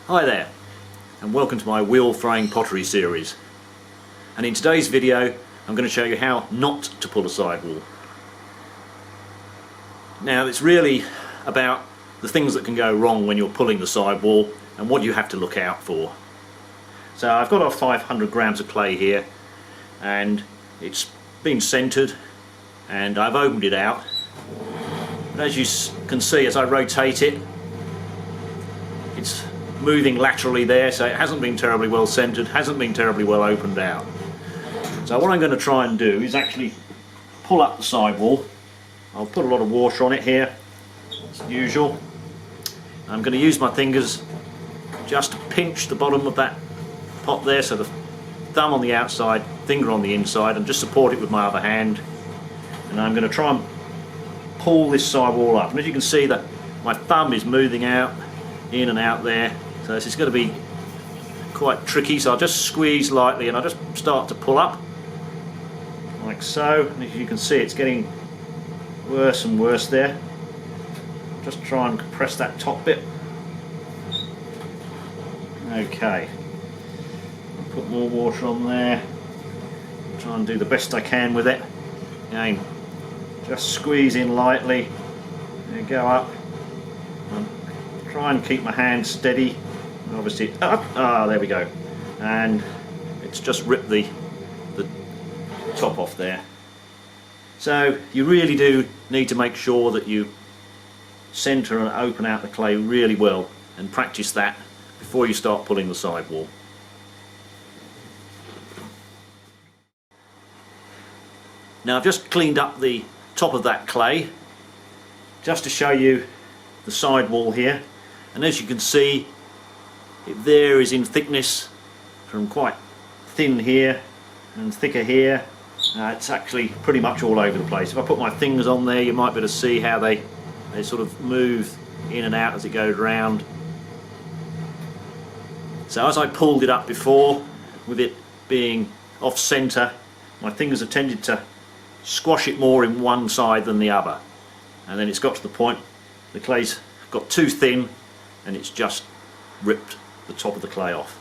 Hi there, and welcome to my wheel throwing pottery series. And in today's video I'm going to show you how not to pull a sidewall. Now it's really about the things that can go wrong when you're pulling the sidewall and what you have to look out for. So I've got our 500 grams of clay here, and it's been centered and I've opened it out. But as you can see, as I rotate it, it's moving laterally there, so it hasn't been terribly well centered, hasn't been terribly well opened out. So what I'm going to try and do is actually pull up the sidewall. I'll put a lot of water on it here, as usual. I'm going to use my fingers just to pinch the bottom of that pot there, so the thumb on the outside, finger on the inside, and just support it with my other hand. And I'm going to try and pull this sidewall up. And as you can see, that my thumb is moving out, in and out there. So this is going to be quite tricky, so I'll just squeeze lightly and I'll just start to pull up like so. And as you can see, it's getting worse and worse there. Just try and compress that top bit. Okay, I'll put more water on there, try and do the best I can with it. Again, just squeeze in lightly and go up. Try and keep my hand steady. Obviously up. There we go. And it's just ripped the top off there. So you really do need to make sure that you center and open out the clay really well, and practice that before you start pulling the sidewall. Now I've just cleaned up the top of that clay just to show you the sidewall here. And as you can see, it varies in thickness from quite thin here and thicker here. It's actually pretty much all over the place. If I put my fingers on there, you might be able to see how they sort of move in and out as it goes round. So as I pulled it up before, with it being off centre, my fingers have tended to squash it more in one side than the other. And then it's got to the point the clay's got too thin and it's just ripped the top of the clay off.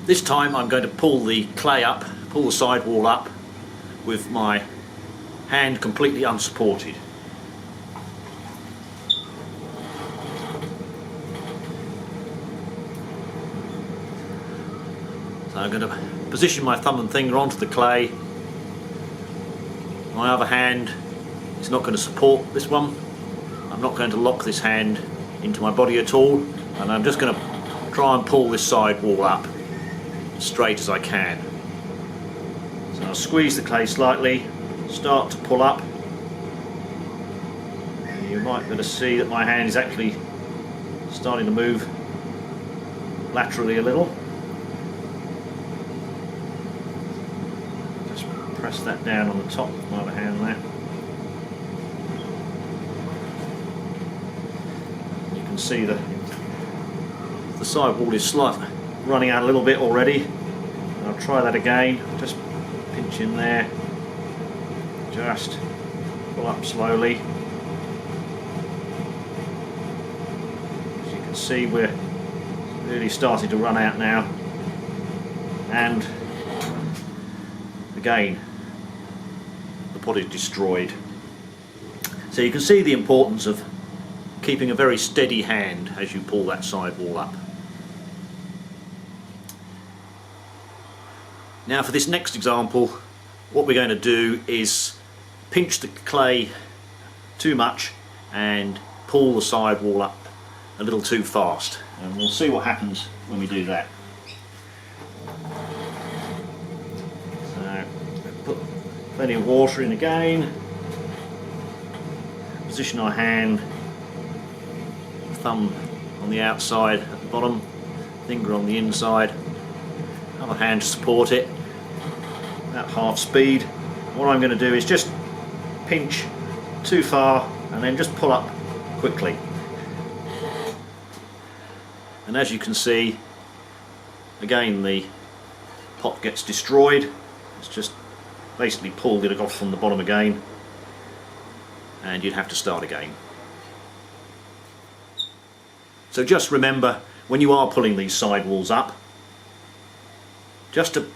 This time I'm going to pull the clay up, pull the sidewall up with my hand completely unsupported. So I'm going to position my thumb and finger onto the clay. My other hand is not going to support this one. I'm not going to lock this hand into my body at all, and I'm just going to try and pull this sidewall up as straight as I can. So I'll squeeze the clay slightly, start to pull up. And you might be able to see that my hand is actually starting to move laterally a little. Press that down on the top with my other hand there. You can see the sidewall is slightly running out a little bit already. And I'll try that again. Just pinch in there. Just pull up slowly. As you can see, we're really starting to run out now. And again, pot is destroyed. So you can see the importance of keeping a very steady hand as you pull that sidewall up. Now for this next example, what we're going to do is pinch the clay too much and pull the sidewall up a little too fast, and we'll see what happens when we do that. Put plenty of water in again, position our hand, thumb on the outside at the bottom, finger on the inside, other hand to support it, about half speed. What I'm going to do is just pinch too far and then just pull up quickly. And as you can see, again the pot gets destroyed. It's just basically pulled it off from the bottom again. and you'd have to start again. So just remember, when you are pulling these sidewalls up, just to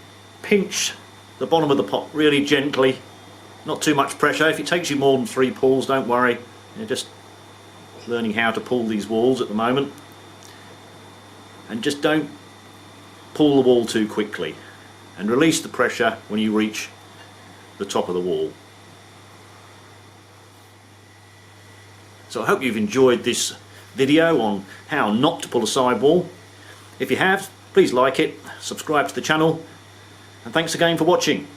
pinch the bottom of the pot really gently, not too much pressure. If it takes you more than 3 pulls, don't worry, you're just learning how to pull these walls at the moment. And just don't pull the wall too quickly, and release the pressure when you reach the top of the wall. So I hope you've enjoyed this video on how not to pull a sidewall. If you have, please like it, subscribe to the channel, and thanks again for watching.